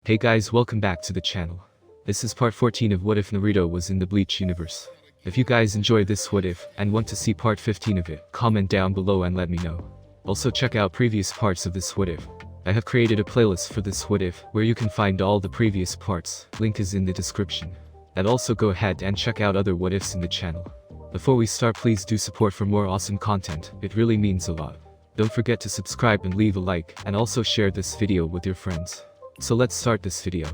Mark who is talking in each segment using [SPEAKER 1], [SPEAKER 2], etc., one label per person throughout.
[SPEAKER 1] Hey guys, welcome back to the channel. This is part 14 of What If Naruto was in the Bleach universe. If you guys enjoy this What If, and want to see part 15 of it, comment down below and let me know. Also check out previous parts of this What If. I have created a playlist for this What If, where you can find all the previous parts, link is in the description. And also go ahead and check out other What Ifs in the channel. Before we start, please do support for more awesome content, it really means a lot. Don't forget to subscribe and leave a like, and also share this video with your friends. So let's start this video.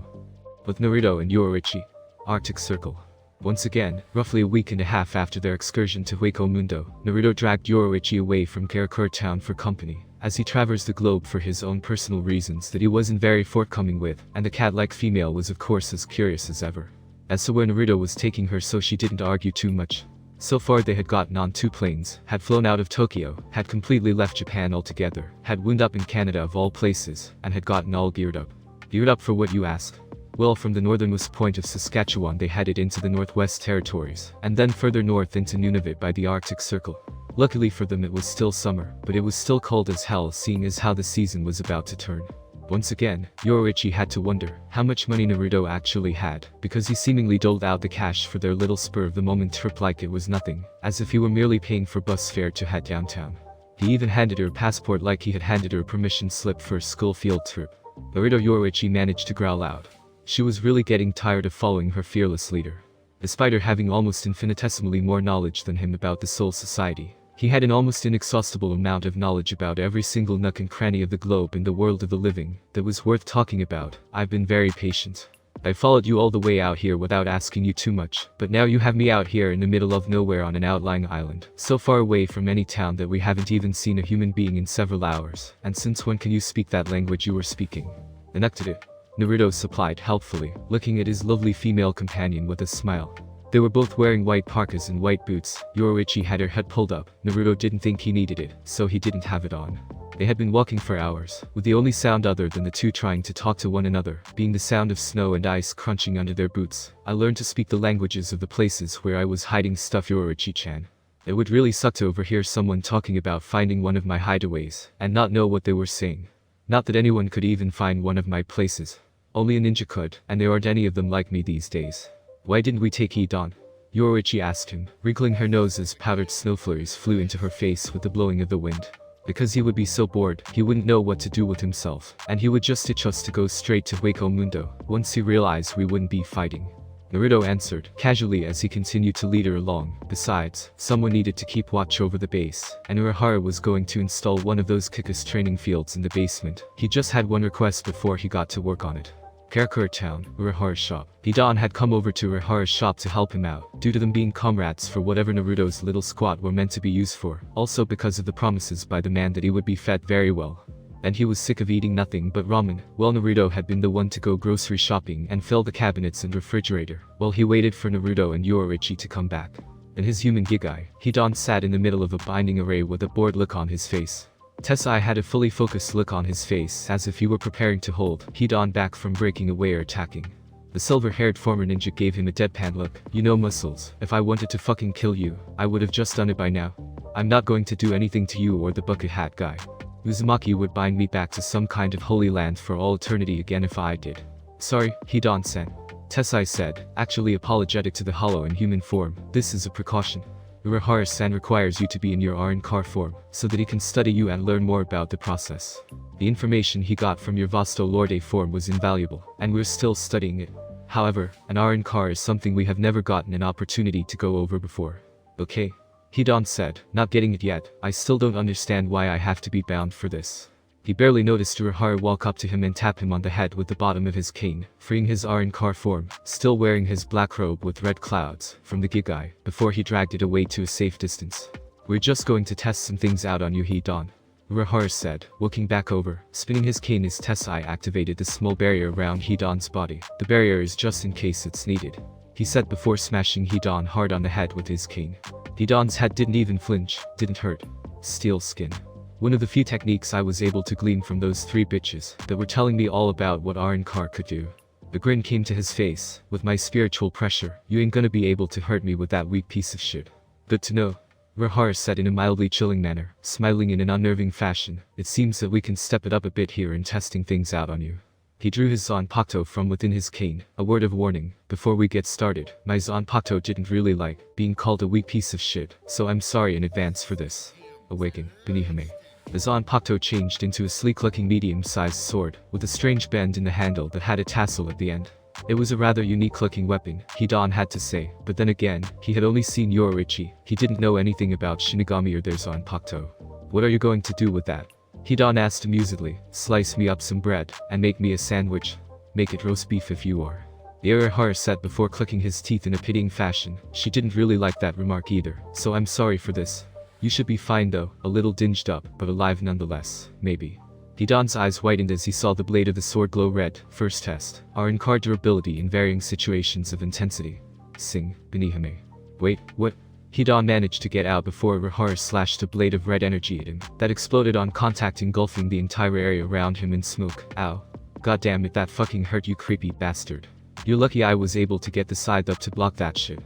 [SPEAKER 1] With Naruto and Urahara, Arctic Circle. Once again, roughly a week and a half after their excursion to Hueco Mundo, Naruto dragged Urahara away from Karakura town for company, as he traversed the globe for his own personal reasons that he wasn't very forthcoming with, and the cat-like female was of course as curious as ever. As to where Naruto was taking her, so she didn't argue too much. So far they had gotten on 2 planes, had flown out of Tokyo, had completely left Japan altogether, had wound up in Canada of all places, and had gotten all geared up. Geared up for what, you ask? Well, from the northernmost point of Saskatchewan they headed into the Northwest Territories, and then further north into Nunavut by the Arctic Circle. Luckily for them it was still summer, but it was still cold as hell, seeing as how the season was about to turn. Once again, Urahara had to wonder how much money Naruto actually had, because he seemingly doled out the cash for their little spur-of-the-moment trip like it was nothing, as if he were merely paying for bus fare to head downtown. He even handed her a passport like he had handed her a permission slip for a school field trip. Urahara managed to growl out. She was really getting tired of following her fearless leader. Despite her having almost infinitesimally more knowledge than him about the Soul Society, he had an almost inexhaustible amount of knowledge about every single nook and cranny of the globe in the world of the living that was worth talking about. I've been very patient. I followed you all the way out here without asking you too much, but now you have me out here in the middle of nowhere on an outlying island, so far away from any town that we haven't even seen a human being in several hours, and since when can you speak that language you were speaking? Enacted, Naruto supplied helpfully, looking at his lovely female companion with a smile. They were both wearing white parkas and white boots. Urahara had her head pulled up. Naruto didn't think he needed it, so he didn't have it on. They had been walking for hours, with the only sound other than the two trying to talk to one another being the sound of snow and ice crunching under their boots. I learned to speak the languages of the places where I was hiding stuff, Urahara-chan. It would really suck to overhear someone talking about finding one of my hideaways, and not know what they were saying. Not that anyone could even find one of my places. Only a ninja could, and there aren't any of them like me these days. Why didn't we take heat on? Urahara asked him, wrinkling her nose as powdered snow flurries flew into her face with the blowing of the wind. Because he would be so bored, he wouldn't know what to do with himself, and he would just ditch us to go straight to Hueco Mundo, once he realized we wouldn't be fighting. Naruto answered, casually as he continued to lead her along. Besides, someone needed to keep watch over the base, and Urahara was going to install one of those Kika's training fields in the basement. He just had one request before he got to work on it. Karakura town, Urahara's shop. Hidan had come over to Urahara's shop to help him out, due to them being comrades for whatever Naruto's little squad were meant to be used for, also because of the promises by the man that he would be fed very well. And he was sick of eating nothing but ramen. Well, Naruto had been the one to go grocery shopping and fill the cabinets and refrigerator, while he waited for Naruto and Urahara to come back. In his human gigai, Hidan sat in the middle of a binding array with a bored look on his face. Tessai had a fully focused look on his face as if he were preparing to hold Hidan back from breaking away or attacking. The silver-haired former ninja gave him a deadpan look. You know, Muscles, if I wanted to fucking kill you, I would have just done it by now. I'm not going to do anything to you or the bucket hat guy. Uzumaki would bind me back to some kind of holy land for all eternity again if I did. Sorry, Hidan-san. Tessai said, actually apologetic to the hollow in human form. This is a precaution. Urahara-san requires you to be in your Arrancar form, so that he can study you and learn more about the process. The information he got from your Vasto Lorde form was invaluable, and we're still studying it. However, an Arrancar is something we have never gotten an opportunity to go over before. Okay? Hidan said, not getting it yet. I still don't understand why I have to be bound for this. He barely noticed Urahara walk up to him and tap him on the head with the bottom of his cane, freeing his Arrancar form, still wearing his black robe with red clouds, from the gigai, before he dragged it away to a safe distance. We're just going to test some things out on you, Hidan. Urahara said, walking back over, spinning his cane as Tessai activated the small barrier around Hidan's body. The barrier is just in case it's needed, he said before smashing Hidan hard on the head with his cane. Hidan's head didn't even flinch, didn't hurt. Steel skin. One of the few techniques I was able to glean from those 3 bitches that were telling me all about what Arrancar could do. The grin came to his face. With my spiritual pressure, you ain't gonna be able to hurt me with that weak piece of shit. Good to know. Urahara said in a mildly chilling manner, smiling in an unnerving fashion. It seems that we can step it up a bit here in testing things out on you. He drew his Zanpakuto from within his cane. A word of warning, before we get started, my Zanpakuto didn't really like being called a weak piece of shit, so I'm sorry in advance for this. Awaken, Benihime. The Zanpakuto changed into a sleek-looking medium-sized sword, with a strange bend in the handle that had a tassel at the end. It was a rather unique-looking weapon, Hidan had to say, but then again, he had only seen Yoruichi. He didn't know anything about Shinigami or their Zanpakuto. What are you going to do with that? Hidan asked amusedly. Slice me up some bread, and make me a sandwich. Make it roast beef if you are. The Urahara said before clicking his teeth in a pitying fashion. She didn't really like that remark either, so I'm sorry for this. You should be fine though, a little dinged up, but alive nonetheless, maybe. Hidan's eyes whitened as he saw the blade of the sword glow red. First test. R-Card durability in varying situations of intensity. Sing, Benihime. Wait, what? Hidan managed to get out before Urahara slashed a blade of red energy at him, that exploded on contact, engulfing the entire area around him in smoke. Ow. God damn it, that fucking hurt, you creepy bastard. You're lucky I was able to get the side up to block that shit.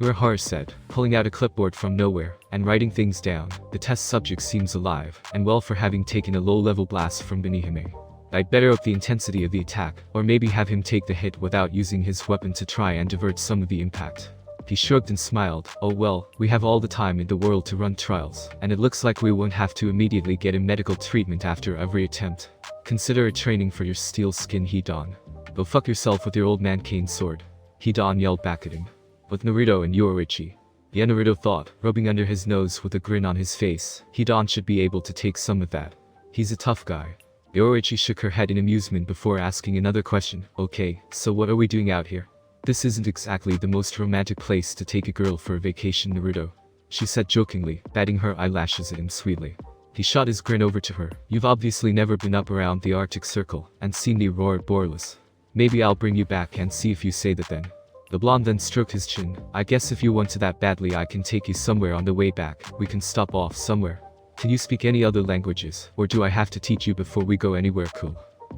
[SPEAKER 1] Urahara said, pulling out a clipboard from nowhere, and writing things down. The test subject seems alive, and well for having taken a low-level blast from Benihime. I'd better up the intensity of the attack, or maybe have him take the hit without using his weapon to try and divert some of the impact. He shrugged and smiled. Oh well, we have all the time in the world to run trials, and it looks like we won't have to immediately get him medical treatment after every attempt. Consider it training for your steel skin, Hidan. Go fuck yourself with your old man cane sword. Hidan yelled back at him. With Naruto and Yoruichi. Yeah, Naruto thought, rubbing under his nose with a grin on his face. Hidan should be able to take some of that. He's a tough guy. Yoruichi shook her head in amusement before asking another question. Okay, so what are we doing out here? This isn't exactly the most romantic place to take a girl for a vacation, Naruto. She said jokingly, batting her eyelashes at him sweetly. He shot his grin over to her. You've obviously never been up around the Arctic Circle, and seen the aurora borealis. Maybe I'll bring you back and see if you say that then. The blonde then stroked his chin. I guess if you want to that badly I can take you somewhere on the way back. We can stop off somewhere. Can you speak any other languages, or do I have to teach you before we go anywhere cool?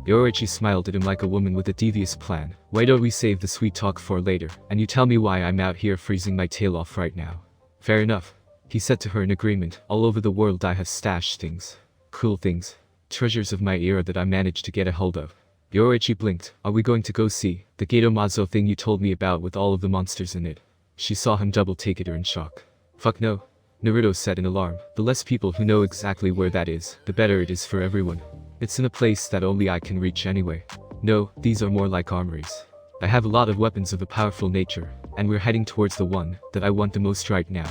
[SPEAKER 1] Yoruichi smiled at him like a woman with a devious plan. Why don't we save the sweet talk for later, and you tell me why I'm out here freezing my tail off right now? Fair enough. He said to her in agreement. All over the world I have stashed things. Cool things. Treasures of my era that I managed to get a hold of. Yoruichi blinked. Are we going to go see the Gato Mazo thing you told me about with all of the monsters in it? She saw him double take at her in shock. Fuck no. Naruto said in alarm. The less people who know exactly where that is, the better it is for everyone. It's in a place that only I can reach anyway. No, these are more like armories. I have a lot of weapons of a powerful nature, and we're heading towards the one that I want the most right now.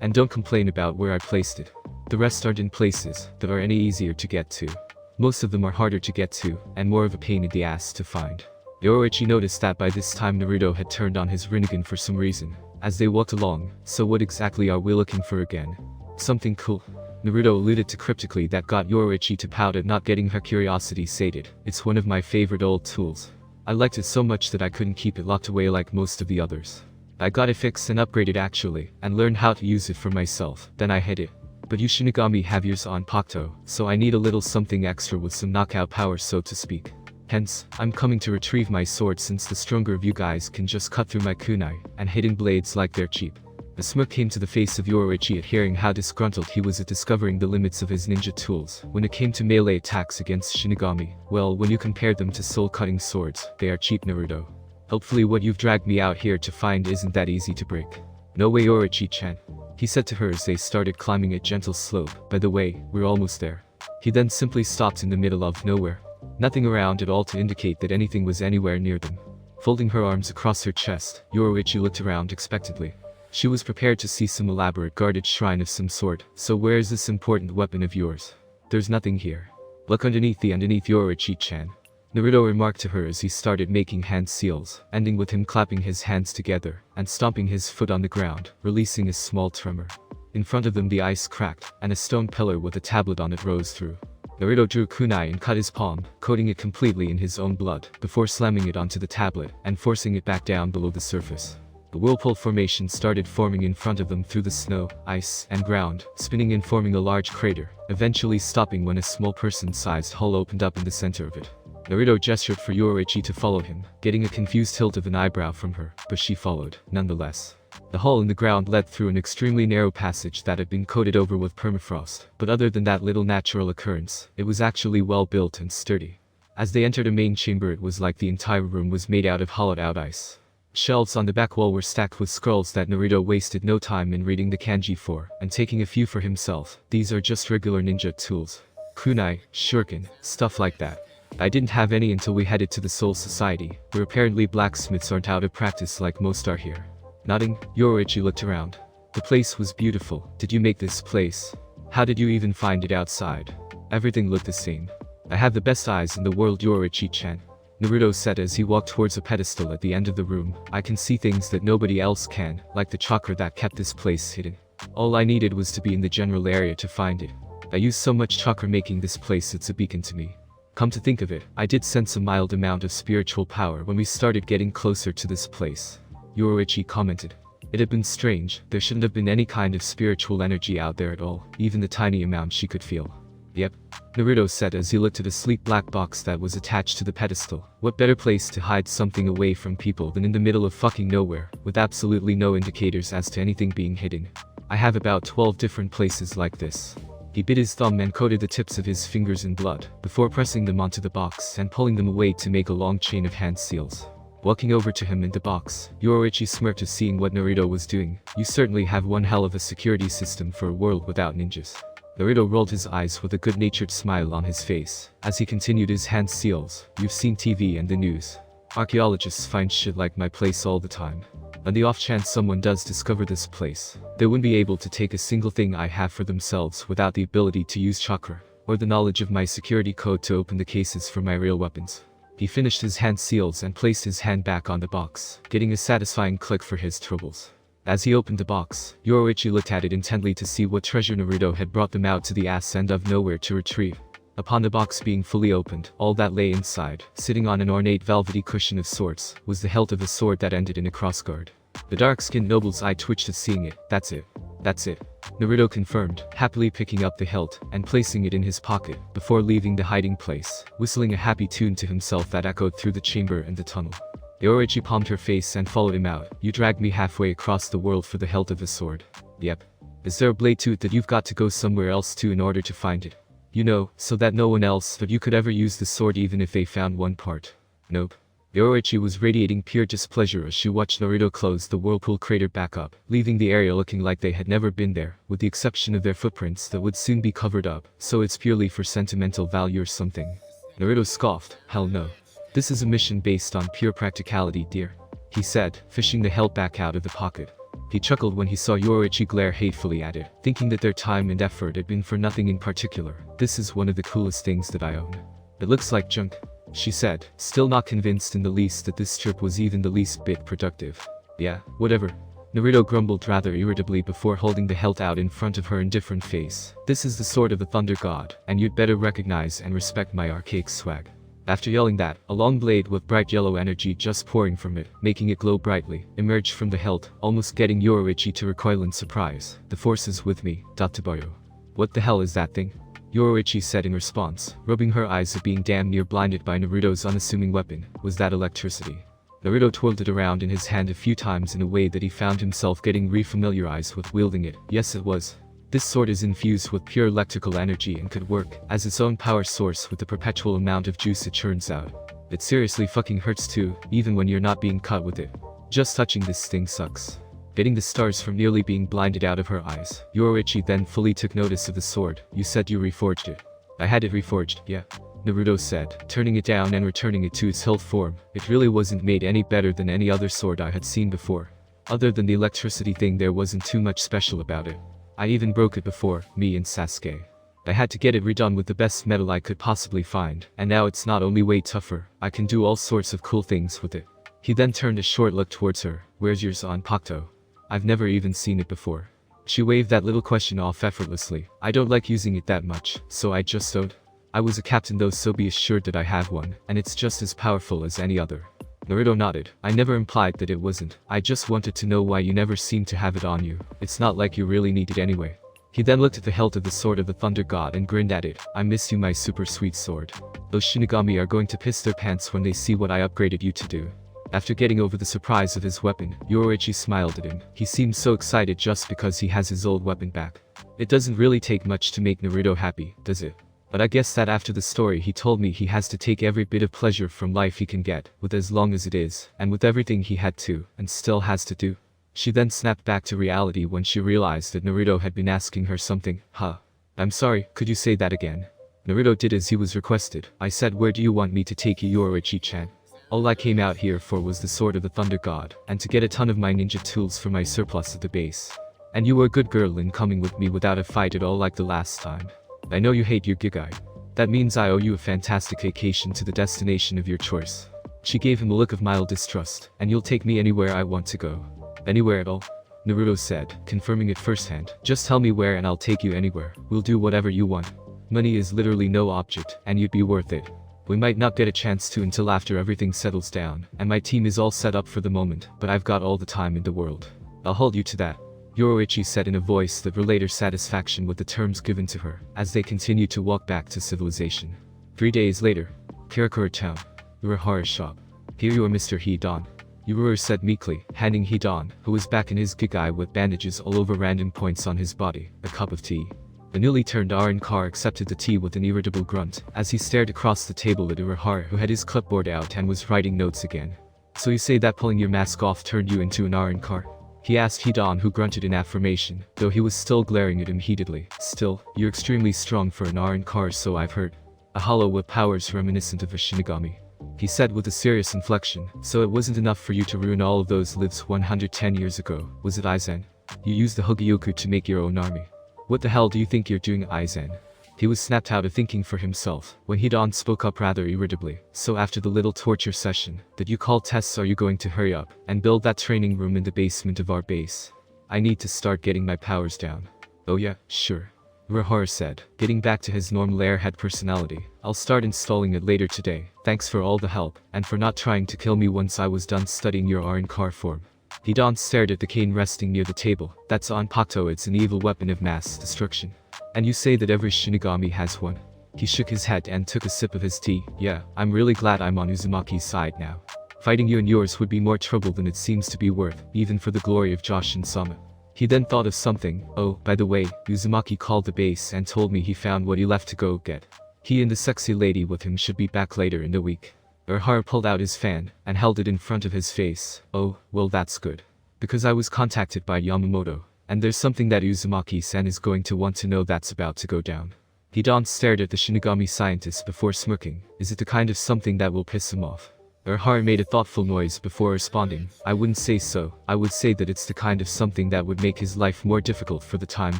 [SPEAKER 1] And don't complain about where I placed it. The rest aren't in places that are any easier to get to. Most of them are harder to get to, and more of a pain in the ass to find. Yoruichi noticed that by this time Naruto had turned on his Rinnegan for some reason, as they walked along. So what exactly are we looking for again? Something cool. Naruto alluded to cryptically that got Yoruichi to pout at not getting her curiosity sated. It's one of my favorite old tools. I liked it so much that I couldn't keep it locked away like most of the others. I got it fixed and upgraded actually, and learned how to use it for myself, then I hid it. But you Shinigami have yours on Zanpakuto, so I need a little something extra with some knockout power so to speak. Hence, I'm coming to retrieve my sword since the stronger of you guys can just cut through my kunai, and hidden blades like they're cheap. A smirk came to the face of Yoruichi at hearing how disgruntled he was at discovering the limits of his ninja tools. When it came to melee attacks against Shinigami, well, when you compare them to soul-cutting swords, they are cheap, Naruto. Hopefully what you've dragged me out here to find isn't that easy to break. No way, Yoruichi-chan. He said to her as they started climbing a gentle slope. By the way, we're almost there. He then simply stopped in the middle of nowhere. Nothing around at all to indicate that anything was anywhere near them. Folding her arms across her chest, Yoruichi looked around expectantly. She was prepared to see some elaborate guarded shrine of some sort. So where is this important weapon of yours? There's nothing here. Look underneath Yoruichi-chan. Naruto remarked to her as he started making hand seals, ending with him clapping his hands together and stomping his foot on the ground, releasing a small tremor. In front of them the ice cracked, and a stone pillar with a tablet on it rose through. Naruto drew kunai and cut his palm, coating it completely in his own blood, before slamming it onto the tablet and forcing it back down below the surface. The whirlpool formation started forming in front of them through the snow, ice, and ground, spinning and forming a large crater, eventually stopping when a small person-sized hole opened up in the center of it. Naruto gestured for Yoruichi to follow him, getting a confused tilt of an eyebrow from her, but she followed, nonetheless. The hole in the ground led through an extremely narrow passage that had been coated over with permafrost, but other than that little natural occurrence, it was actually well built and sturdy. As they entered a main chamber, it was like the entire room was made out of hollowed out ice. Shelves on the back wall were stacked with scrolls that Naruto wasted no time in reading the kanji for, and taking a few for himself. These are just regular ninja tools. Kunai, shuriken, stuff like that. I didn't have any until we headed to the Soul Society, where apparently blacksmiths aren't out of practice like most are here. Nodding, Yoruichi looked around. The place was beautiful. Did you make this place? How did you even find it outside? Everything looked the same. I have the best eyes in the world, Yoruichi-chan. Naruto said as he walked towards a pedestal at the end of the room. I can see things that nobody else can, like the chakra that kept this place hidden. All I needed was to be in the general area to find it. I used so much chakra making this place it's a beacon to me. Come to think of it, I did sense a mild amount of spiritual power when we started getting closer to this place. Yoruichi commented. It had been strange, there shouldn't have been any kind of spiritual energy out there at all, even the tiny amount she could feel. Yep. Naruto said as he looked at a sleek black box that was attached to the pedestal. What better place to hide something away from people than in the middle of fucking nowhere, with absolutely no indicators as to anything being hidden. I have about 12 different places like this. He bit his thumb and coated the tips of his fingers in blood, before pressing them onto the box and pulling them away to make a long chain of hand seals. Walking over to him in the box, Yoruichi smirked as seeing what Naruto was doing. You certainly have one hell of a security system for a world without ninjas. Naruto rolled his eyes with a good-natured smile on his face, as he continued his hand seals. You've seen TV and the news. Archaeologists find shit like my place all the time. On the off chance someone does discover this place, they wouldn't be able to take a single thing I have for themselves without the ability to use chakra, or the knowledge of my security code to open the cases for my real weapons. He finished his hand seals and placed his hand back on the box, getting a satisfying click for his troubles. As he opened the box, Yoruichi looked at it intently to see what treasure Naruto had brought them out to the ass end of nowhere to retrieve. Upon the box being fully opened, all that lay inside, sitting on an ornate velvety cushion of sorts, was the hilt of a sword that ended in a crossguard. The dark-skinned noble's eye twitched at seeing it. That's it. That's it. Naruto confirmed, happily picking up the hilt and placing it in his pocket, before leaving the hiding place, whistling a happy tune to himself that echoed through the chamber and the tunnel. Yoruichi palmed her face and followed him out. You dragged me halfway across the world for the hilt of a sword. Yep. Is there a blade to it that you've got to go somewhere else to in order to find it? You know, so that no one else but you could ever use the sword even if they found one part. Nope. Yoruichi was radiating pure displeasure as she watched Naruto close the whirlpool crater back up, leaving the area looking like they had never been there, with the exception of their footprints that would soon be covered up, so it's purely for sentimental value or something. Naruto scoffed, hell no. This is a mission based on pure practicality, dear. He said, fishing the hilt back out of the pocket. He chuckled when he saw Yoruichi glare hatefully at it, thinking that their time and effort had been for nothing in particular. This is one of the coolest things that I own. It looks like junk, she said, still not convinced in the least that this strip was even the least bit productive. Yeah, whatever. Naruto grumbled rather irritably before holding the hilt out in front of her indifferent face. This is the sword of the Thunder God, and you'd better recognize and respect my archaic swag. After yelling that, a long blade with bright yellow energy just pouring from it, making it glow brightly, emerged from the hilt, almost getting Yoruichi to recoil in surprise. The force is with me, Databayo. What the hell is that thing? Yoruichi said in response, rubbing her eyes at being damn near blinded by Naruto's unassuming weapon. Was that electricity? Naruto twirled it around in his hand a few times in a way that he found himself getting refamiliarized with wielding it. Yes, it was. This sword is infused with pure electrical energy and could work as its own power source with the perpetual amount of juice it churns out. It seriously fucking hurts too, even when you're not being cut with it. Just touching this thing sucks. Getting the stars from nearly being blinded out of her eyes, Yoruichi then fully took notice of the sword. You said you reforged it. I had it reforged, yeah. Naruto said, turning it down and returning it to its hilt form. It really wasn't made any better than any other sword I had seen before. Other than the electricity thing, there wasn't too much special about it. I even broke it before, me and Sasuke. I had to get it redone with the best metal I could possibly find, and now it's not only way tougher, I can do all sorts of cool things with it. He then turned a short look towards her. Where's yours on Pakto? I've never even seen it before. She waved that little question off effortlessly. I don't like using it that much, so I just sewed. I was a captain though, so be assured that I have one, and it's just as powerful as any other. Naruto nodded. I never implied that it wasn't. I just wanted to know why you never seemed to have it on you. It's not like you really need it anyway. He then looked at the hilt of the sword of the Thunder God and grinned at it. I miss you, my super sweet sword. Those Shinigami are going to piss their pants when they see what I upgraded you to do. After getting over the surprise of his weapon, Yoruichi smiled at him. He seemed so excited just because he has his old weapon back. It doesn't really take much to make Naruto happy, does it? But I guess that after the story he told me he has to take every bit of pleasure from life he can get, with as long as it is, and with everything he had to, and still has to do. She then snapped back to reality when she realized that Naruto had been asking her something. Huh? I'm sorry, could you say that again? Naruto did as he was requested. I said, where do you want me to take you, Yoruichi-chan? All I came out here for was the sword of the Thunder God, and to get a ton of my ninja tools for my surplus at the base. And you were a good girl in coming with me without a fight at all like the last time. I know you hate your gigai. That means I owe you a fantastic vacation to the destination of your choice. She gave him a look of mild distrust. And you'll take me anywhere I want to go. Anywhere at all? Naruto said, confirming it firsthand. Just tell me where and I'll take you anywhere. We'll do whatever you want. Money is literally no object, and you'd be worth it. We might not get a chance to until after everything settles down, and my team is all set up for the moment, but I've got all the time in the world. I'll hold you to that. Yoruichi said in a voice that relayed her satisfaction with the terms given to her, as they continued to walk back to civilization. 3 days later, Karakura Town, Urahara's shop. Here you are, Mr. Hidan. Urahara said meekly, handing Hidan, who was back in his gigai with bandages all over random points on his body, a cup of tea. The newly turned Arrancar accepted the tea with an irritable grunt, as he stared across the table at Urahara, who had his clipboard out and was writing notes again. So you say that pulling your mask off turned you into an Arrancar? He asked Hidan, who grunted in affirmation, though he was still glaring at him heatedly. Still, you're extremely strong for an Arrancar, so I've heard. A hollow with powers reminiscent of a Shinigami. He said with a serious inflection, so it wasn't enough for you to ruin all of those lives 110 years ago, was it Aizen? You used the Hogyoku to make your own army. What the hell do you think you're doing, Aizen? He was snapped out of thinking for himself, when Hidan spoke up rather irritably. So after the little torture session that you call tests, are you going to hurry up and build that training room in the basement of our base? I need to start getting my powers down. Oh yeah, sure. Urahara said, getting back to his normal airhead personality. I'll start installing it later today. Thanks for all the help, and for not trying to kill me once I was done studying your Arrancar form. Hidan stared at the cane resting near the table. That's Anpakuto, it's an evil weapon of mass destruction. And you say that every Shinigami has one? He shook his head and took a sip of his tea. Yeah, I'm really glad I'm on Uzumaki's side now. Fighting you and yours would be more trouble than it seems to be worth, even for the glory of Josh and Sama. He then thought of something. Oh, by the way, Uzumaki called the base and told me he found what he left to go get. He and the sexy lady with him should be back later in the week. Urahara pulled out his fan and held it in front of his face. Oh, well that's good. Because I was contacted by Yamamoto, and there's something that Uzumaki-san is going to want to know that's about to go down. Hidan stared at the Shinigami scientist before smirking. Is it the kind of something that will piss him off? Urahara made a thoughtful noise before responding. I wouldn't say so. I would say that it's the kind of something that would make his life more difficult for the time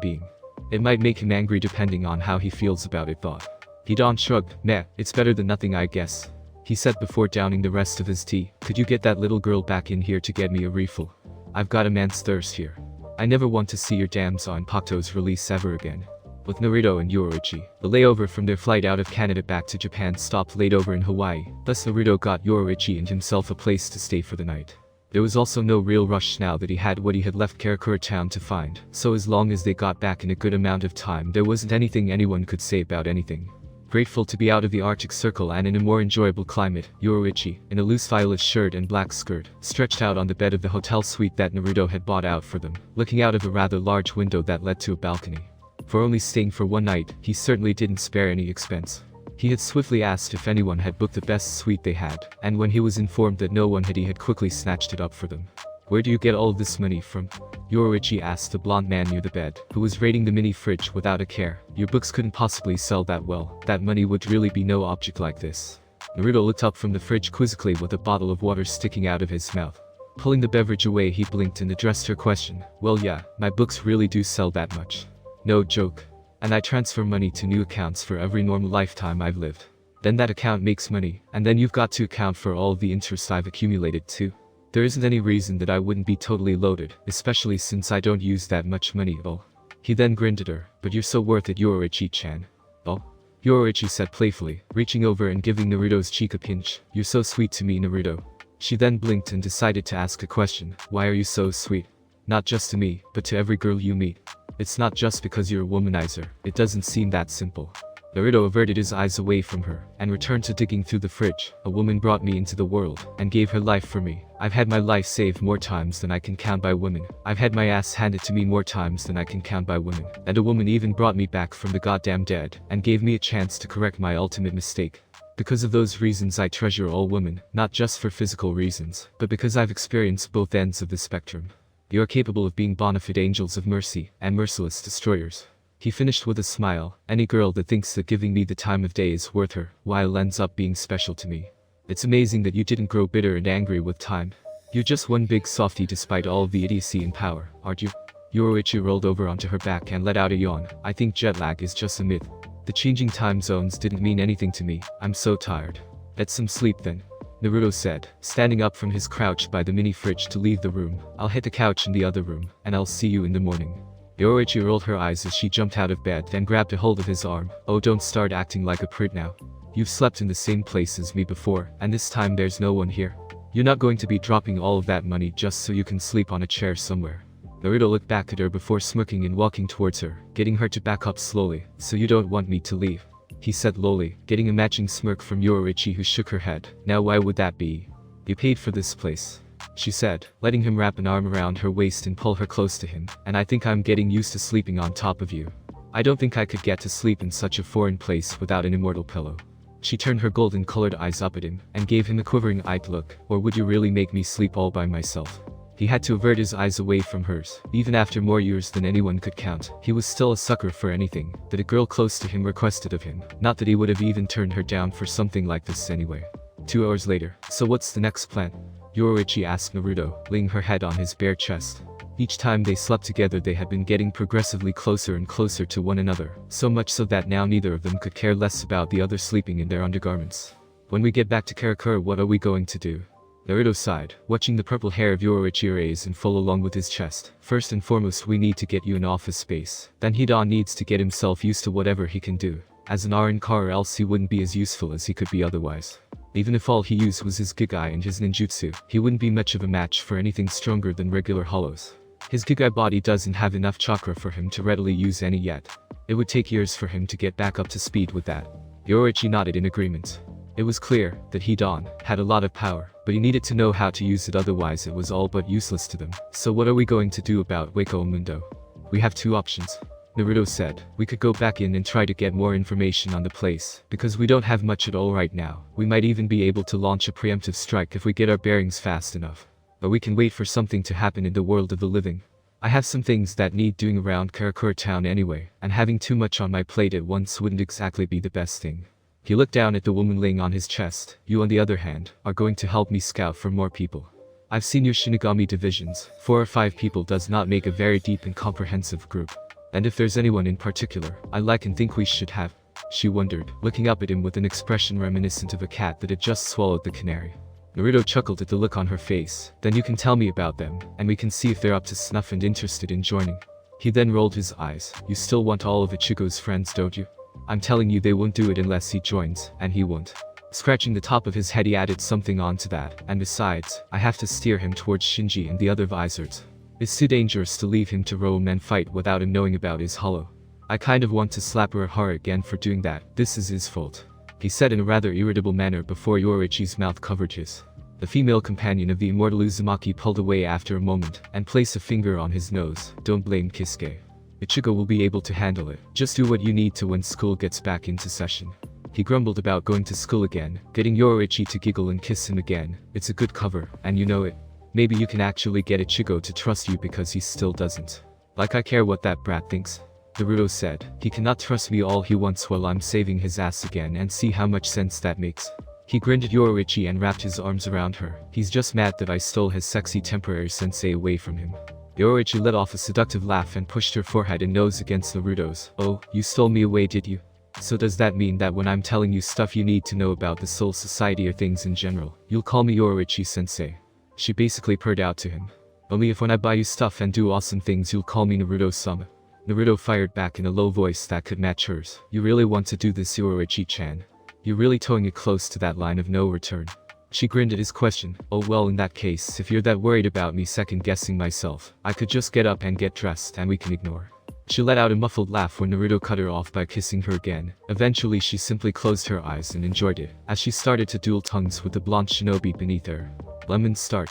[SPEAKER 1] being. It might make him angry depending on how he feels about it, thought. Hidan shrugged. Meh, it's better than nothing, I guess. He said before downing the rest of his tea. Could you get that little girl back in here to get me a refill? I've got a man's thirst here. I never want to see your damn Zanpakuto's release ever again. With Naruto and Yoruichi, the layover from their flight out of Canada back to Japan stopped late over in Hawaii. Thus Naruto got Yoruichi and himself a place to stay for the night. There was also no real rush now that he had what he had left Karakura Town to find, so as long as they got back in a good amount of time, there wasn't anything anyone could say about anything. Grateful to be out of the Arctic Circle and in a more enjoyable climate, Yoruichi, in a loose violet shirt and black skirt, stretched out on the bed of the hotel suite that Naruto had bought out for them, looking out of a rather large window that led to a balcony. For only staying for one night, he certainly didn't spare any expense. He had swiftly asked if anyone had booked the best suite they had, and when he was informed that no one had, he had quickly snatched it up for them. Where do you get all this money from? Yoruichi asked the blonde man near the bed, who was raiding the mini fridge without a care. Your books couldn't possibly sell that well. That money would really be no object like this. Naruto looked up from the fridge quizzically with a bottle of water sticking out of his mouth. Pulling the beverage away, he blinked and addressed her question. Well yeah, my books really do sell that much. No joke. And I transfer money to new accounts for every normal lifetime I've lived. Then that account makes money, and then you've got to account for all the interest I've accumulated too. There isn't any reason that I wouldn't be totally loaded, especially since I don't use that much money at all. He then grinned at her. But you're so worth it, Yoruichi-chan. Oh? Yoruichi said playfully, reaching over and giving Naruto's cheek a pinch. You're so sweet to me, Naruto. She then blinked and decided to ask a question. Why are you so sweet? Not just to me, but to every girl you meet. It's not just because you're a womanizer. It doesn't seem that simple. Naruto averted his eyes away from her, and returned to digging through the fridge. A woman brought me into the world, and gave her life for me. I've had my life saved more times than I can count by women. I've had my ass handed to me more times than I can count by women. And a woman even brought me back from the goddamn dead and gave me a chance to correct my ultimate mistake. Because of those reasons I treasure all women, not just for physical reasons, but because I've experienced both ends of the spectrum. You are capable of being bona fide angels of mercy and merciless destroyers. He finished with a smile. Any girl that thinks that giving me the time of day is worth her while ends up being special to me. It's amazing that you didn't grow bitter and angry with time. You're just one big softie despite all of the idiocy and power, aren't you? Yoruichi rolled over onto her back and let out a yawn. I think jet lag is just a myth. The changing time zones didn't mean anything to me. I'm so tired. Get some sleep then, Naruto said, standing up from his crouch by the mini fridge to leave the room. I'll hit the couch in the other room, and I'll see you in the morning. Yoruichi rolled her eyes as she jumped out of bed, then grabbed a hold of his arm. Oh, don't start acting like a prig now. You've slept in the same place as me before, and this time there's no one here. You're not going to be dropping all of that money just so you can sleep on a chair somewhere. Naruto looked back at her before smirking and walking towards her, getting her to back up slowly. So you don't want me to leave? He said lowly, getting a matching smirk from Yoruichi, who shook her head. Now why would that be? You paid for this place, she said, letting him wrap an arm around her waist and pull her close to him. And I think I'm getting used to sleeping on top of you. I don't think I could get to sleep in such a foreign place without an immortal pillow. She turned her golden-colored eyes up at him and gave him a quivering-eyed look. Or would you really make me sleep all by myself? He had to avert his eyes away from hers. Even after more years than anyone could count, he was still a sucker for anything that a girl close to him requested of him. Not that he would have even turned her down for something like this anyway. 2 hours later. So what's the next plan? Yoruichi asked Naruto, laying her head on his bare chest. Each time they slept together they had been getting progressively closer and closer to one another, so much so that now neither of them could care less about the other sleeping in their undergarments. When we get back to Karakura, what are we going to do? Naruto sighed, watching the purple hair of Yoruichi raise and fall along with his chest. First and foremost, we need to get you an office space. Then Hidan needs to get himself used to whatever he can do. As an Arrancar, or else he wouldn't be as useful as he could be otherwise. Even if all he used was his Gigai and his ninjutsu, he wouldn't be much of a match for anything stronger than regular hollows. His Gigai body doesn't have enough chakra for him to readily use any yet. It would take years for him to get back up to speed with that. Yoruichi nodded in agreement. It was clear that Hidan had a lot of power, but he needed to know how to use it, otherwise it was all but useless to them. So what are we going to do about Wako Mundo? We have 2 options, Naruto said. We could go back in and try to get more information on the place, because we don't have much at all right now. We might even be able to launch a preemptive strike if we get our bearings fast enough. Or we can wait for something to happen in the world of the living. I have some things that need doing around Karakura town anyway, and having too much on my plate at once wouldn't exactly be the best thing. He looked down at the woman laying on his chest. You, on the other hand, are going to help me scout for more people. I've seen your Shinigami divisions. 4 or 5 people does not make a very deep and comprehensive group. And if there's anyone in particular I like and think we should have, she wondered, looking up at him with an expression reminiscent of a cat that had just swallowed the canary. Naruto chuckled at the look on her face. Then you can tell me about them, and we can see if they're up to snuff and interested in joining. He then rolled his eyes. You still want all of Ichigo's friends, don't you? I'm telling you they won't do it unless he joins, and he won't. Scratching the top of his head, he added something onto that, and besides, I have to steer him towards Shinji and the other visors. It's too dangerous to leave him to roam and fight without him knowing about his hollow. I kind of want to slap Urahara again for doing that. This is his fault, he said in a rather irritable manner before Yoruichi's mouth covered his. The female companion of the immortal Uzumaki pulled away after a moment and placed a finger on his nose. Don't blame Kisuke. Ichigo will be able to handle it. Just do what you need to when school gets back into session. He grumbled about going to school again, getting Yoruichi to giggle and kiss him again. It's a good cover, and you know it. Maybe you can actually get Ichigo to trust you because he still doesn't. Like I care what that brat thinks, Naruto said. He cannot trust me all he wants while I'm saving his ass again, and see how much sense that makes. He grinned at Yoruichi and wrapped his arms around her. He's just mad that I stole his sexy temporary sensei away from him. Yoruichi let off a seductive laugh and pushed her forehead and nose against Naruto's. Oh, you stole me away, did you? So does that mean that when I'm telling you stuff you need to know about the Soul Society or things in general, you'll call me Yoruichi sensei? She basically purred out to him. Only if when I buy you stuff and do awesome things you'll call me Naruto-sama. Naruto fired back in a low voice that could match hers. You really want to do this, Yoruichi-chan? You're really towing it close to that line of no return. She grinned at his question. Oh well, in that case, if you're that worried about me second-guessing myself, I could just get up and get dressed and we can ignore. She let out a muffled laugh when Naruto cut her off by kissing her again. Eventually she simply closed her eyes and enjoyed it, as she started to duel tongues with the blonde shinobi beneath her. Lemon start.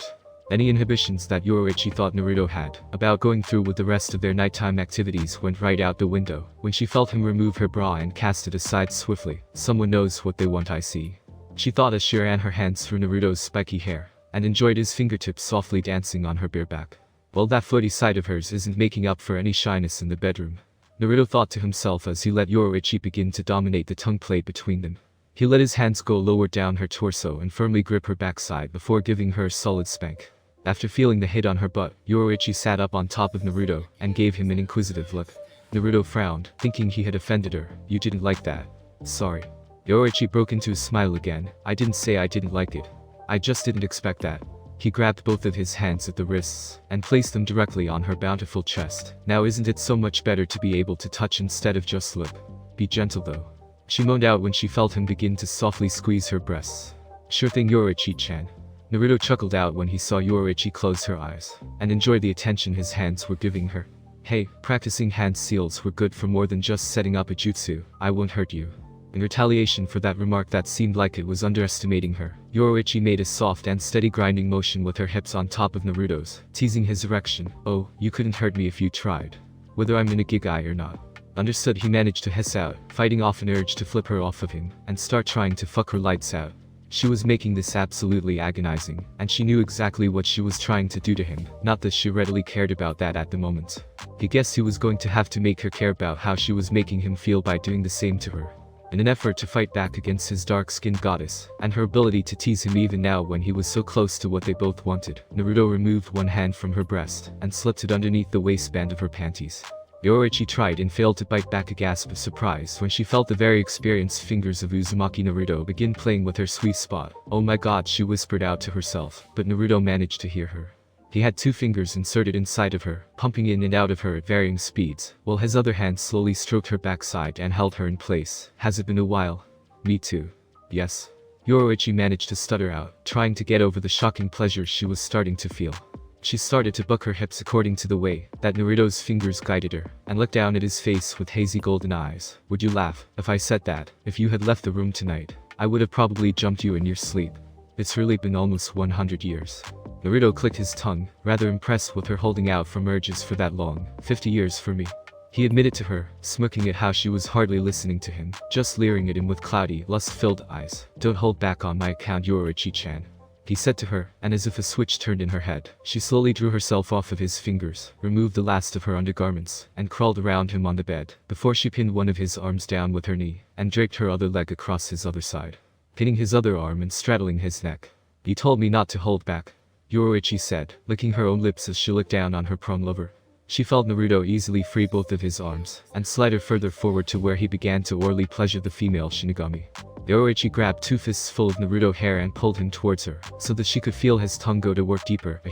[SPEAKER 1] Any inhibitions that Yoruichi thought Naruto had about going through with the rest of their nighttime activities went right out the window when she felt him remove her bra and cast it aside swiftly. Someone knows what they want, I see. She thought as she ran her hands through Naruto's spiky hair and enjoyed his fingertips softly dancing on her bare back. Well, that floaty side of hers isn't making up for any shyness in the bedroom, Naruto thought to himself as he let Yoruichi begin to dominate the tongue play between them. He let his hands go lower down her torso and firmly grip her backside before giving her a solid spank. After feeling the hit on her butt, Yoruichi sat up on top of Naruto and gave him an inquisitive look. Naruto frowned, thinking he had offended her. You didn't like that? Sorry. Yoruichi broke into a smile again. I didn't say I didn't like it. I just didn't expect that. He grabbed both of his hands at the wrists and placed them directly on her bountiful chest. Now isn't it so much better to be able to touch instead of just lip? Be gentle though. She moaned out when she felt him begin to softly squeeze her breasts. Sure thing, Yoruichi-chan. Naruto chuckled out when he saw Yoruichi close her eyes and enjoy the attention his hands were giving her. Hey, practicing hand seals were good for more than just setting up a jutsu. I won't hurt you. In retaliation for that remark that seemed like it was underestimating her, Yoruichi made a soft and steady grinding motion with her hips on top of Naruto's, teasing his erection. Oh, you couldn't hurt me if you tried. Whether I'm in a gig eye or not. Understood. He managed to hiss out, fighting off an urge to flip her off of him and start trying to fuck her lights out. She was making this absolutely agonizing, and she knew exactly what she was trying to do to him, not that she readily cared about that at the moment. He guessed he was going to have to make her care about how she was making him feel by doing the same to her. In an effort to fight back against his dark-skinned goddess, and her ability to tease him even now when he was so close to what they both wanted, Naruto removed one hand from her breast and slipped it underneath the waistband of her panties. Yoruichi tried and failed to bite back a gasp of surprise when she felt the very experienced fingers of Uzumaki Naruto begin playing with her sweet spot. Oh my god, she whispered out to herself, but Naruto managed to hear her. He had two fingers inserted inside of her, pumping in and out of her at varying speeds, while his other hand slowly stroked her backside and held her in place. Has it been a while? Me too. Yes. Yoruichi managed to stutter out, trying to get over the shocking pleasure she was starting to feel. She started to buck her hips according to the way that Naruto's fingers guided her, and looked down at his face with hazy golden eyes. Would you laugh if I said that, if you had left the room tonight, I would have probably jumped you in your sleep? It's really been almost 100 years. Naruto clicked his tongue, rather impressed with her holding out from urges for that long. 50 years for me. He admitted to her, smirking at how she was hardly listening to him, just leering at him with cloudy, lust-filled eyes. Don't hold back on my account, Yoruichi-chan. He said to her, and as if a switch turned in her head, she slowly drew herself off of his fingers, removed the last of her undergarments, and crawled around him on the bed, before she pinned one of his arms down with her knee, and draped her other leg across his other side, pinning his other arm and straddling his neck. You told me not to hold back, Yoruichi said, licking her own lips as she looked down on her prone lover. She felt Naruto easily free both of his arms, and slide her further forward to where he began to orally pleasure the female Shinigami. Yoruichi grabbed two fists full of Naruto hair and pulled him towards her, so that she could feel his tongue go to work deeper. A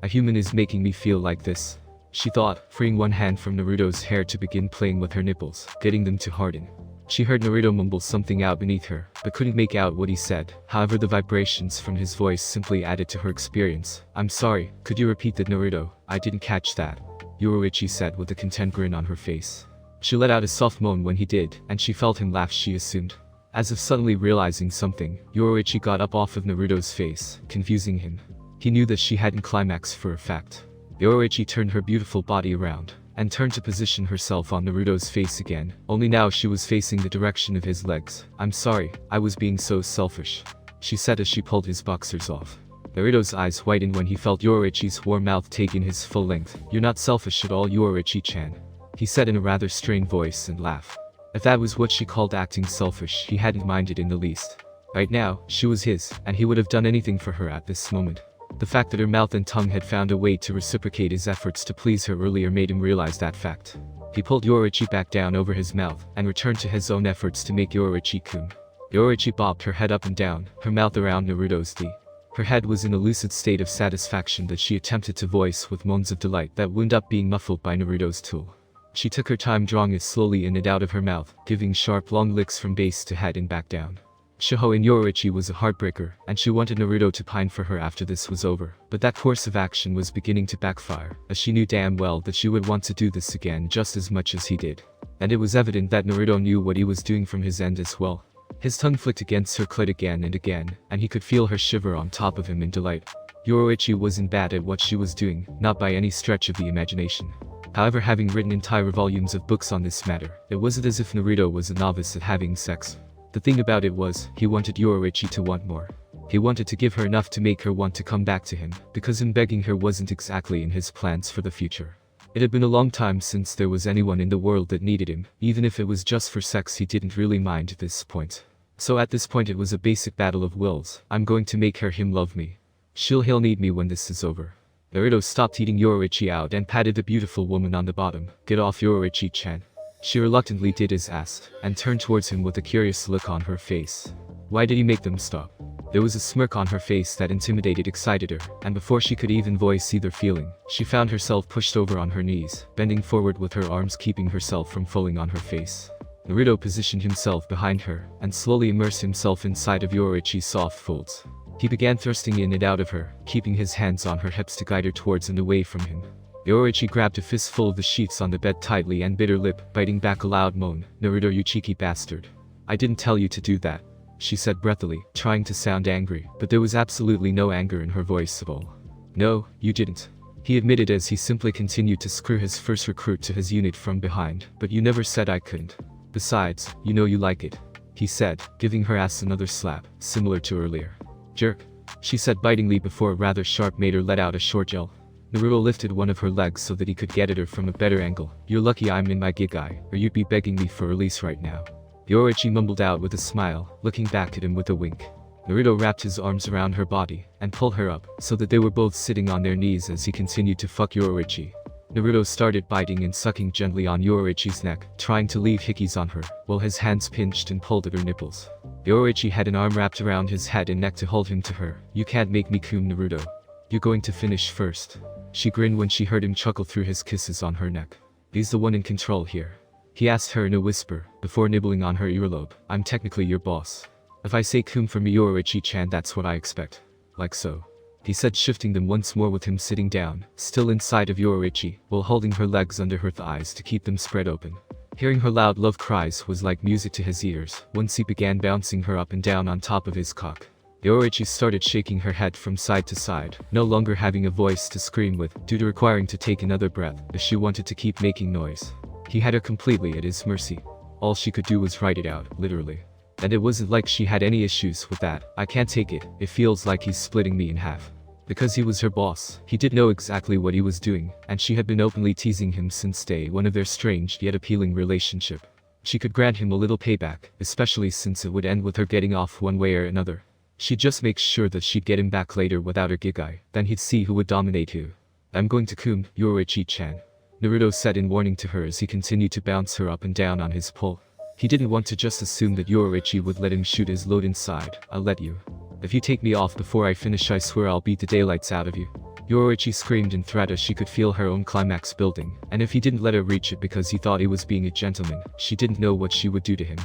[SPEAKER 1] human is making me feel like this, she thought, freeing one hand from Naruto's hair to begin playing with her nipples, getting them to harden. She heard Naruto mumble something out beneath her, but couldn't make out what he said. However, the vibrations from his voice simply added to her experience. I'm sorry, could you repeat that, Naruto? I didn't catch that, Yoruichi said with a content grin on her face. She let out a soft moan when he did, and she felt him laugh, she assumed. As if suddenly realizing something, Yoruichi got up off of Naruto's face, confusing him. He knew that she hadn't climaxed for a fact. Yoruichi turned her beautiful body around, and turned to position herself on Naruto's face again, only now she was facing the direction of his legs. I'm sorry, I was being so selfish, she said as she pulled his boxers off. Naruto's eyes widened when he felt Yoruichi's warm mouth taking his full length. You're not selfish at all, Yoruichi-chan, he said in a rather strained voice and laughed. If that was what she called acting selfish, he hadn't minded in the least. Right now, she was his, and he would have done anything for her at this moment. The fact that her mouth and tongue had found a way to reciprocate his efforts to please her earlier made him realize that fact. He pulled Yoruichi back down over his mouth, and returned to his own efforts to make Yoruichi come. Yoruichi bobbed her head up and down, her mouth around Naruto's knee. Her head was in a lucid state of satisfaction that she attempted to voice with moans of delight that wound up being muffled by Naruto's tool. She took her time drawing it slowly in and out of her mouth, giving sharp long licks from base to head and back down. Shiho in Yoruichi was a heartbreaker, and she wanted Naruto to pine for her after this was over. But that course of action was beginning to backfire, as she knew damn well that she would want to do this again just as much as he did. And it was evident that Naruto knew what he was doing from his end as well. His tongue flicked against her clit again and again, and he could feel her shiver on top of him in delight. Yoruichi wasn't bad at what she was doing, not by any stretch of the imagination. However, having written entire volumes of books on this matter, it wasn't as if Naruto was a novice at having sex. The thing about it was, he wanted Yoruichi to want more. He wanted to give her enough to make her want to come back to him, because him begging her wasn't exactly in his plans for the future. It had been a long time since there was anyone in the world that needed him, even if it was just for sex he didn't really mind at this point. So at this point it was a basic battle of wills. I'm going to make him love me. He'll need me when this is over. Naruto stopped eating Yoruichi out and patted the beautiful woman on the bottom. Get off Yoruichi-chan. She reluctantly did as asked, and turned towards him with a curious look on her face. Why did he make them stop? There was a smirk on her face that excited her, and before she could even voice either feeling, she found herself pushed over on her knees, bending forward with her arms keeping herself from falling on her face. Naruto positioned himself behind her, and slowly immersed himself inside of Yoruichi's soft folds. He began thrusting in and out of her, keeping his hands on her hips to guide her towards and away from him. Yoruichi grabbed a fistful of the sheets on the bed tightly and bit her lip, biting back a loud moan. Naruto, you cheeky bastard. I didn't tell you to do that, she said breathily, trying to sound angry, but there was absolutely no anger in her voice at all. No, you didn't. He admitted as he simply continued to screw his first recruit to his unit from behind, but you never said I couldn't. Besides, you know you like it, he said, giving her ass another slap, similar to earlier. Jerk, she said bitingly before a rather sharp mater let out a short yell. Naruto lifted one of her legs so that he could get at her from a better angle. You're lucky I'm in my gigai, or you'd be begging me for release right now. Yoruichi mumbled out with a smile, looking back at him with a wink. Naruto wrapped his arms around her body, and pulled her up, so that they were both sitting on their knees as he continued to fuck Yoruichi. Naruto started biting and sucking gently on Yoruichi's neck, trying to leave hickeys on her, while his hands pinched and pulled at her nipples. Yoruichi had an arm wrapped around his head and neck to hold him to her. You can't make me cum, Naruto. You're going to finish first. She grinned when she heard him chuckle through his kisses on her neck. He's the one in control here, he asked her in a whisper, before nibbling on her earlobe. I'm technically your boss. If I say cum for me, Yoruichi-chan, that's what I expect. Like so, he said, shifting them once more with him sitting down, still inside of Yoruichi, while holding her legs under her thighs to keep them spread open. Hearing her loud love cries was like music to his ears, once he began bouncing her up and down on top of his cock. Yoruichi started shaking her head from side to side, no longer having a voice to scream with, due to requiring to take another breath, if she wanted to keep making noise. He had her completely at his mercy. All she could do was write it out, literally. And it wasn't like she had any issues with that. I can't take it, it feels like he's splitting me in half. Because he was her boss, he did know exactly what he was doing, and she had been openly teasing him since day one of their strange yet appealing relationship. She could grant him a little payback, especially since it would end with her getting off one way or another. She'd just make sure that she'd get him back later without her gigai, then he'd see who would dominate who. I'm going to cum, Yoruichi-chan, Naruto said in warning to her as he continued to bounce her up and down on his pole. He didn't want to just assume that Yoruichi would let him shoot his load inside. I'll let you. If you take me off before I finish, I swear I'll beat the daylights out of you. Yoruichi screamed in threat as she could feel her own climax building, and if he didn't let her reach it because he thought he was being a gentleman, she didn't know what she would do to him.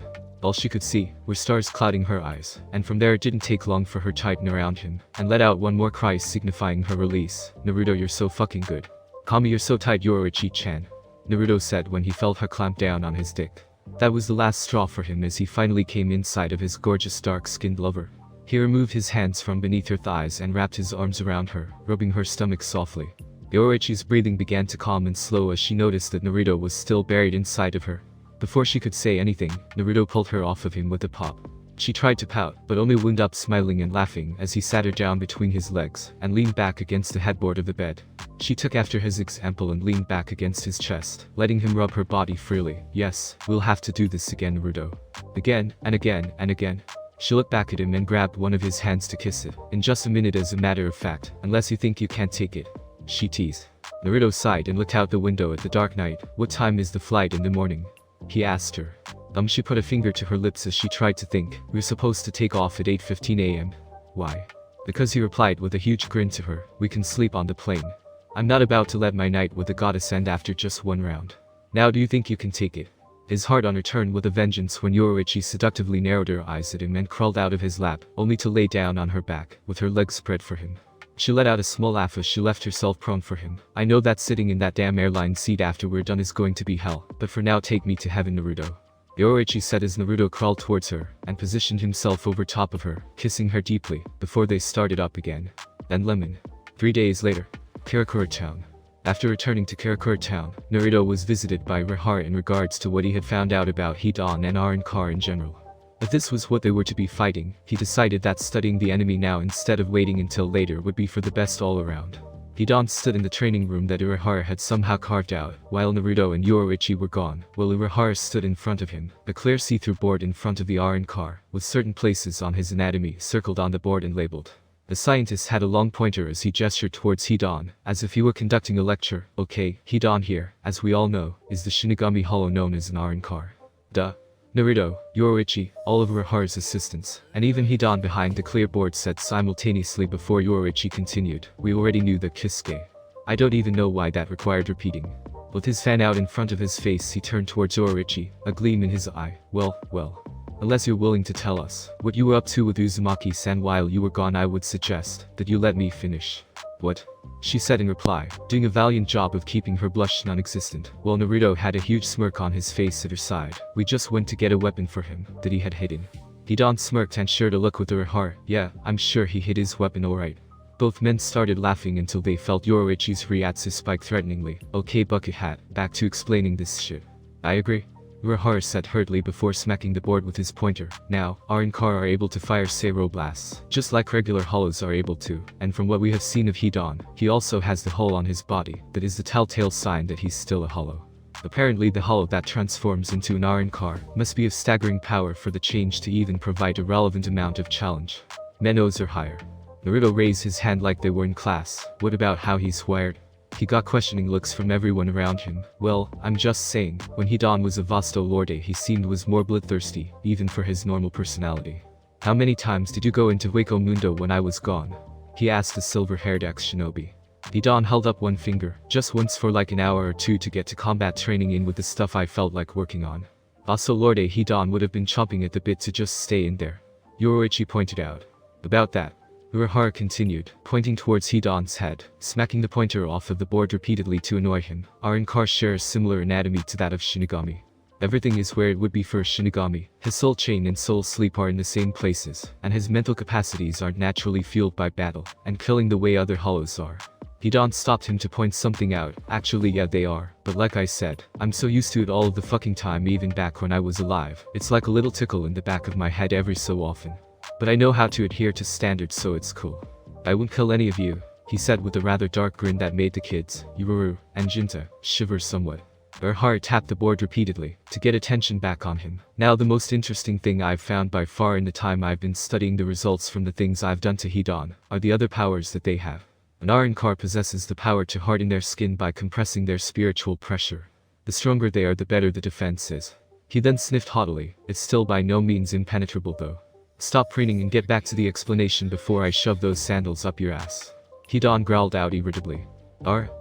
[SPEAKER 1] All she could see were stars clouding her eyes, and from there it didn't take long for her to tighten around him, and let out one more cry signifying her release. Naruto, you're so fucking good. Call me, you're so tight, Yoruichi-chan, Naruto said when he felt her clamp down on his dick. That was the last straw for him as he finally came inside of his gorgeous dark-skinned lover. He removed his hands from beneath her thighs and wrapped his arms around her, rubbing her stomach softly. Yoruichi's breathing began to calm and slow as she noticed that Naruto was still buried inside of her. Before she could say anything, Naruto pulled her off of him with a pop. She tried to pout, but only wound up smiling and laughing as he sat her down between his legs and leaned back against the headboard of the bed. She took after his example and leaned back against his chest, letting him rub her body freely. Yes, we'll have to do this again, Naruto. Again, and again, and again. She looked back at him and grabbed one of his hands to kiss it. In just a minute, as a matter of fact, unless you think you can't take it, she teased. Naruto sighed and looked out the window at the dark night. What time is the flight in the morning? He asked her. She put a finger to her lips as she tried to think. We're supposed to take off at 8:15 a.m. Why? Because he replied with a huge grin to her. We can sleep on the plane. I'm not about to let my night with the goddess end after just one round. Now do you think you can take it? His heart on her turned with a vengeance when Yoruichi seductively narrowed her eyes at him and crawled out of his lap, only to lay down on her back, with her legs spread for him. She let out a small laugh as she left herself prone for him. I know that sitting in that damn airline seat after we're done is going to be hell, but for now take me to heaven, Naruto. Yoruichi said as Naruto crawled towards her, and positioned himself over top of her, kissing her deeply, before they started up again. Then lemon. 3 days later, Karakura Town. After returning to Karakura Town, Naruto was visited by Urahara in regards to what he had found out about Hidan and Arrancar in general. If this was what they were to be fighting, he decided that studying the enemy now instead of waiting until later would be for the best all around. Hidan stood in the training room that Urahara had somehow carved out, while Naruto and Yoruichi were gone, while Urahara stood in front of him, a clear see-through board in front of the Arrancar, with certain places on his anatomy circled on the board and labeled. The scientist had a long pointer as he gestured towards Hidan, as if he were conducting a lecture. Okay, Hidan here, as we all know, is the Shinigami hollow known as an Arrancar. Duh. Naruto, Yoruichi, all of Urahara's assistants, and even Hidan behind the clear board said simultaneously before Yoruichi continued, we already knew the Kisuke. I don't even know why that required repeating. With his fan out in front of his face he turned towards Yoruichi, a gleam in his eye. Well. Unless you're willing to tell us what you were up to with Uzumaki-san while you were gone, I would suggest that you let me finish. What? She said in reply, doing a valiant job of keeping her blush non-existent, while Naruto had a huge smirk on his face at her side. We just went to get a weapon for him that he had hidden. Hidan smirked and shared a look with Urahara. Yeah, I'm sure he hid his weapon alright. Both men started laughing until they felt Yoruichi's reatsu spike threateningly. Okay, bucket hat, back to explaining this shit. I agree. Urahara said hurriedly before smacking the board with his pointer. Now, Arrancar are able to fire Seiro blasts, just like regular hollows are able to, and from what we have seen of Hidan, he also has the hole on his body that is the telltale sign that he's still a hollow. Apparently the hollow that transforms into an Arrancar must be of staggering power for the change to even provide a relevant amount of challenge. Menos or higher. Naruto raised his hand like they were in class. What about how he's wired? He got questioning looks from everyone around him. Well, I'm just saying, when Hidan was a Vasto Lorde he seemed was more bloodthirsty, even for his normal personality. How many times did you go into Hueco Mundo when I was gone? He asked the silver-haired ex-shinobi. Hidan held up one finger, just once for like an hour or two to get to combat training in with the stuff I felt like working on. Vasto Lorde Hidan would have been chomping at the bit to just stay in there. Yoruichi pointed out. About that. Urahara continued, pointing towards Hidan's head, smacking the pointer off of the board repeatedly to annoy him. Arrancar shares similar anatomy to that of Shinigami. Everything is where it would be for a Shinigami. His soul chain and soul sleep are in the same places, and his mental capacities aren't naturally fueled by battle and killing the way other hollows are. Hidan stopped him to point something out. Actually yeah they are, but like I said, I'm so used to it all of the fucking time even back when I was alive. It's like a little tickle in the back of my head every so often. But I know how to adhere to standards so it's cool. I won't kill any of you, he said with a rather dark grin that made the kids, Ururu, and Jinta, shiver somewhat. Urahara tapped the board repeatedly, to get attention back on him. Now the most interesting thing I've found by far in the time I've been studying the results from the things I've done to Hidan, are the other powers that they have. An Arrancar possesses the power to harden their skin by compressing their spiritual pressure. The stronger they are the better the defense is. He then sniffed haughtily. It's still by no means impenetrable though. Stop preening and get back to the explanation before I shove those sandals up your ass. Hidan growled out irritably.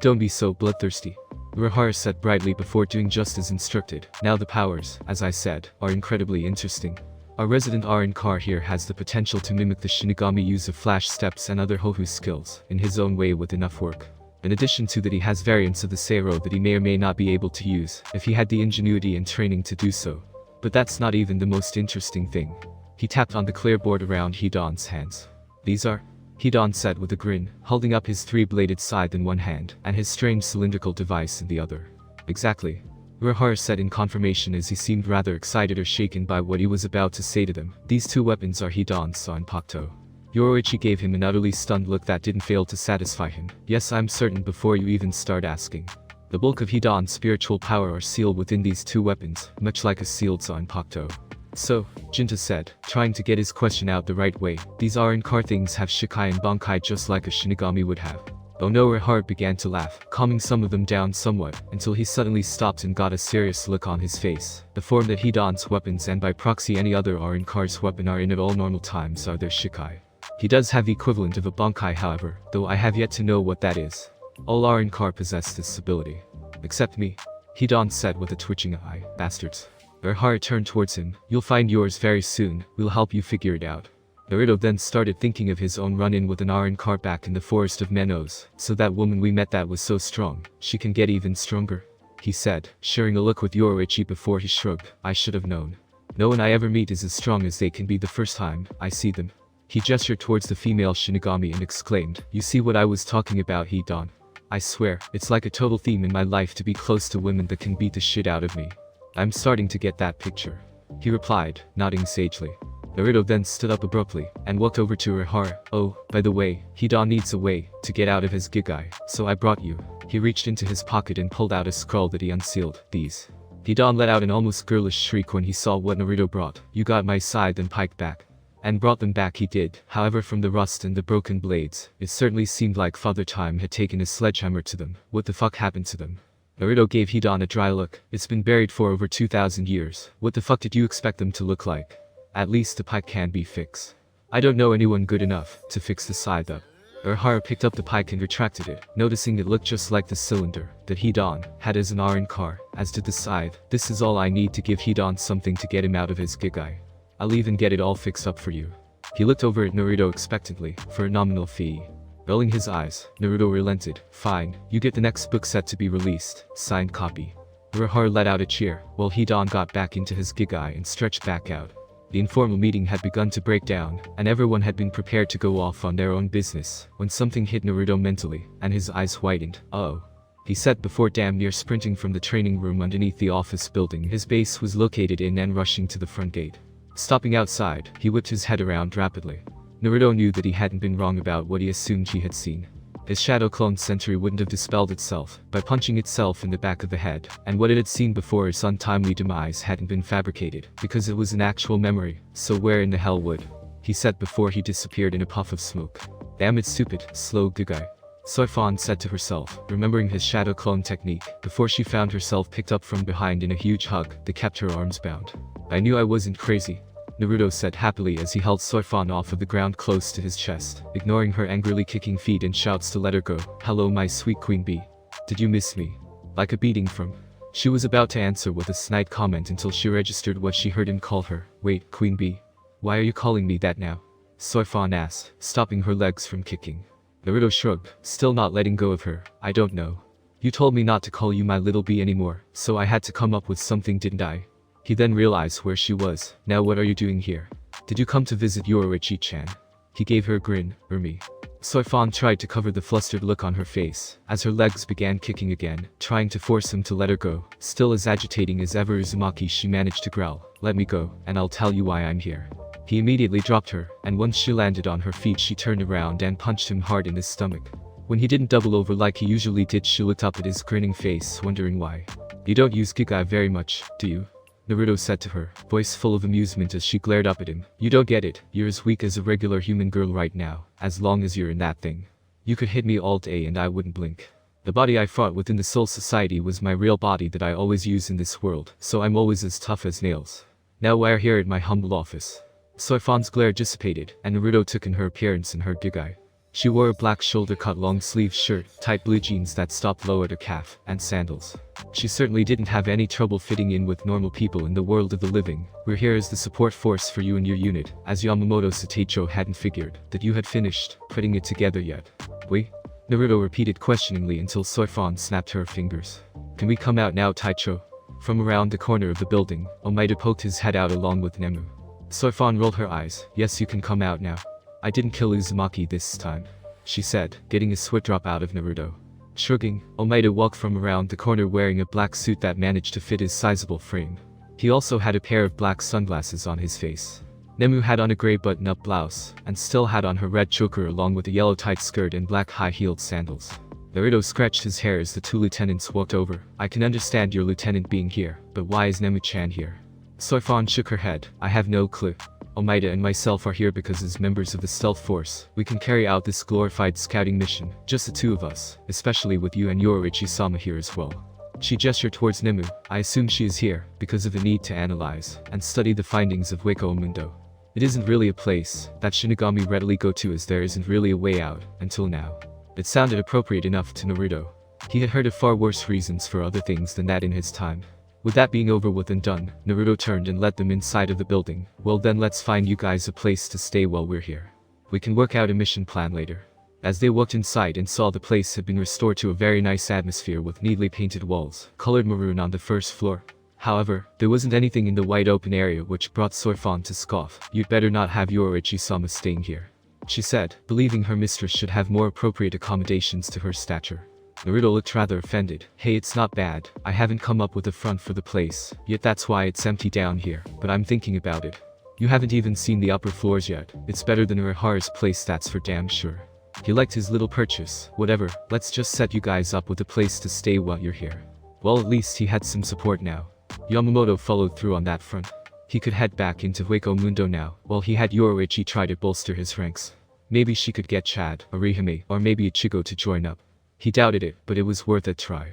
[SPEAKER 1] Don't be so bloodthirsty. Urahara said brightly before doing just as instructed. Now the powers, as I said, are incredibly interesting. Our resident Arrancar here has the potential to mimic the Shinigami use of flash steps and other Hohu skills, in his own way with enough work. In addition to that he has variants of the Seiro that he may or may not be able to use, if he had the ingenuity and training to do so. But that's not even the most interesting thing. He tapped on the clear board around Hidan's hands. These are? Hidan said with a grin, holding up his three-bladed scythe in one hand, and his strange cylindrical device in the other. Exactly. Urahara said in confirmation as he seemed rather excited or shaken by what he was about to say to them. These two weapons are Hidan's Zanpakuto. Yoruichi gave him an utterly stunned look that didn't fail to satisfy him. Yes, I'm certain before you even start asking. The bulk of Hidan's spiritual power are sealed within these two weapons, much like a sealed Zanpakuto. So, Jinta said, trying to get his question out the right way, these Arrancar things have Shikai and Bankai just like a Shinigami would have. Oh no, Urahara began to laugh, calming some of them down somewhat, until he suddenly stopped and got a serious look on his face. The form that Hidan's weapons and by proxy any other Arrancar's weapon are in at all normal times are their Shikai. He does have the equivalent of a Bankai however, though I have yet to know what that is. All Arrancar possess this ability. Except me. Hidan said with a twitching eye. Bastards. Urahara turned towards him. You'll find yours very soon, we'll help you figure it out. Naruto then started thinking of his own run-in with an Arrancar back in the forest of Menos. So that woman we met that was so strong, she can get even stronger? He said, sharing a look with Yoruichi before he shrugged. I should have known. No one I ever meet is as strong as they can be the first time I see them. He gestured towards the female Shinigami and exclaimed, "You see what I was talking about, Hidan? I swear, it's like a total theme in my life to be close to women that can beat the shit out of me. I'm starting to get that picture," he replied, nodding sagely. Naruto then stood up abruptly and walked over to Urahara. "Oh, by the way, Hidan needs a way to get out of his gigai, so I brought you." He reached into his pocket and pulled out a scroll that he unsealed. "These." Hidan let out an almost girlish shriek when he saw what Naruto brought. "You got my side," then piked back. And brought them back he did. However, from the rust and the broken blades, it certainly seemed like Father Time had taken a sledgehammer to them. What the fuck happened to them? Naruto gave Hidan a dry look. "It's been buried for over 2,000 years. What the fuck did you expect them to look like? At least the pike can be fixed. I don't know anyone good enough to fix the side up." Urahara picked up the pike and retracted it, noticing it looked just like the cylinder that Hidan had as an iron car, as did the scythe. "This is all I need to give Hidan something to get him out of his gigai. I'll even get it all fixed up for you." He looked over at Naruto expectantly, for a nominal fee. Rolling his eyes, Naruto relented. "Fine, you get the next book set to be released, signed copy." Urahara let out a cheer, while Hidan got back into his gigai and stretched back out. The informal meeting had begun to break down, and everyone had been prepared to go off on their own business, when something hit Naruto mentally, and his eyes whitened. "Uh-oh," he said before damn near sprinting from the training room underneath the office building his base was located in and rushing to the front gate. Stopping outside, he whipped his head around rapidly. Naruto knew that he hadn't been wrong about what he assumed he had seen. His shadow clone sentry wouldn't have dispelled itself by punching itself in the back of the head, and what it had seen before its untimely demise hadn't been fabricated, because it was an actual memory, so where in the hell would? He said before he disappeared in a puff of smoke. "Damn it, stupid, slow gigai," Soifan said to herself, remembering his shadow clone technique, before she found herself picked up from behind in a huge hug that kept her arms bound. "I knew I wasn't crazy," Naruto said happily as he held Soifan off of the ground close to his chest, ignoring her angrily kicking feet and shouts to let her go. "Hello my sweet queen bee. Did you miss me? Like a beating from..." She was about to answer with a snide comment until she registered what she heard him call her. "Wait, queen bee? Why are you calling me that now?" Soifan asked, stopping her legs from kicking. Naruto shrugged, still not letting go of her. "I don't know. You told me not to call you my little bee anymore, so I had to come up with something, didn't I?" He then realized where she was. "Now what are you doing here? Did you come to visit Yoruichi-chan?" He gave her a grin. "Or me?" Soifan tried to cover the flustered look on her face, as her legs began kicking again, trying to force him to let her go. Still as agitating as ever, Uzumaki, she managed to growl, "Let me go, and I'll tell you why I'm here." He immediately dropped her, and once she landed on her feet she turned around and punched him hard in his stomach. When he didn't double over like he usually did, she looked up at his grinning face, wondering why. "You don't use gigai very much, do you?" Naruto said to her, voice full of amusement as she glared up at him. "You don't get it. You're as weak as a regular human girl right now, as long as you're in that thing. You could hit me all day and I wouldn't blink. The body I fought with in the Soul Society was my real body that I always use in this world, so I'm always as tough as nails. Now we're here at my humble office." Soifan's glare dissipated, and Naruto took in her appearance in her gigai. She wore a black shoulder-cut long-sleeved shirt, tight blue jeans that stopped low at her calf, and sandals. She certainly didn't have any trouble fitting in with normal people in the world of the living. "We're here as the support force for you and your unit, as Yamamoto Sateicho hadn't figured that you had finished putting it together yet." "We?" Naruto repeated questioningly until Soifan snapped her fingers. "Can we come out now, Taicho?" From around the corner of the building, Omaida poked his head out along with Nemu. Soifan rolled her eyes. "Yes, you can come out now. I didn't kill Uzumaki this time," she said, getting a swift drop out of Naruto. Shrugging, Omaida walked from around the corner wearing a black suit that managed to fit his sizable frame. He also had a pair of black sunglasses on his face. Nemu had on a gray button-up blouse, and still had on her red choker along with a yellow tight skirt and black high-heeled sandals. Naruto scratched his hair as the two lieutenants walked over. "I can understand your lieutenant being here, but why is Nemu-chan here?" Soifan shook her head. "I have no clue. Omaida and myself are here because as members of the stealth force, we can carry out this glorified scouting mission, just the two of us, especially with you and Yoruichi-sama here as well." She gestured towards Nemu. "I assume she is here because of the need to analyze and study the findings of Wako Mundo. It isn't really a place that Shinigami readily go to, as there isn't really a way out, until now." It sounded appropriate enough to Naruto. He had heard of far worse reasons for other things than that in his time. With that being over with and done, Naruto turned and led them inside of the building. "Well then, let's find you guys a place to stay while we're here. We can work out a mission plan later." As they walked inside and saw the place had been restored to a very nice atmosphere with neatly painted walls, colored maroon on the first floor, However, there wasn't anything in the wide open area which brought Sorfon to scoff. "You'd better not have Yoichi-sama staying here," she said, believing her mistress should have more appropriate accommodations to her stature. Naruto looked rather offended. "Hey, it's not bad. I haven't come up with a front for the place, yet that's why it's empty down here, but I'm thinking about it. You haven't even seen the upper floors yet. It's better than Urahara's place, that's for damn sure." He liked his little purchase. "Whatever, let's just set you guys up with a place to stay while you're here." Well, at least he had some support now. Yamamoto followed through on that front. He could head back into Hueco Mundo now, while he had Yoichi try to bolster his ranks. Maybe she could get Chad, Orihime, or maybe Ichigo to join up. He doubted it, but it was worth a try.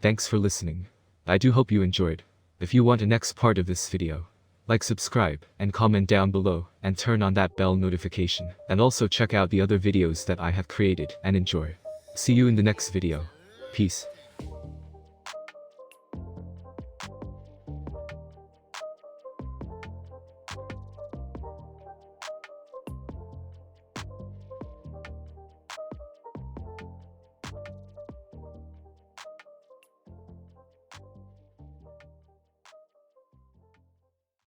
[SPEAKER 1] Thanks for listening. I do hope you enjoyed. If you want a next part of this video, like, subscribe, and comment down below, and turn on that bell notification. And also check out the other videos that I have created, and enjoy. See you in the next video. Peace.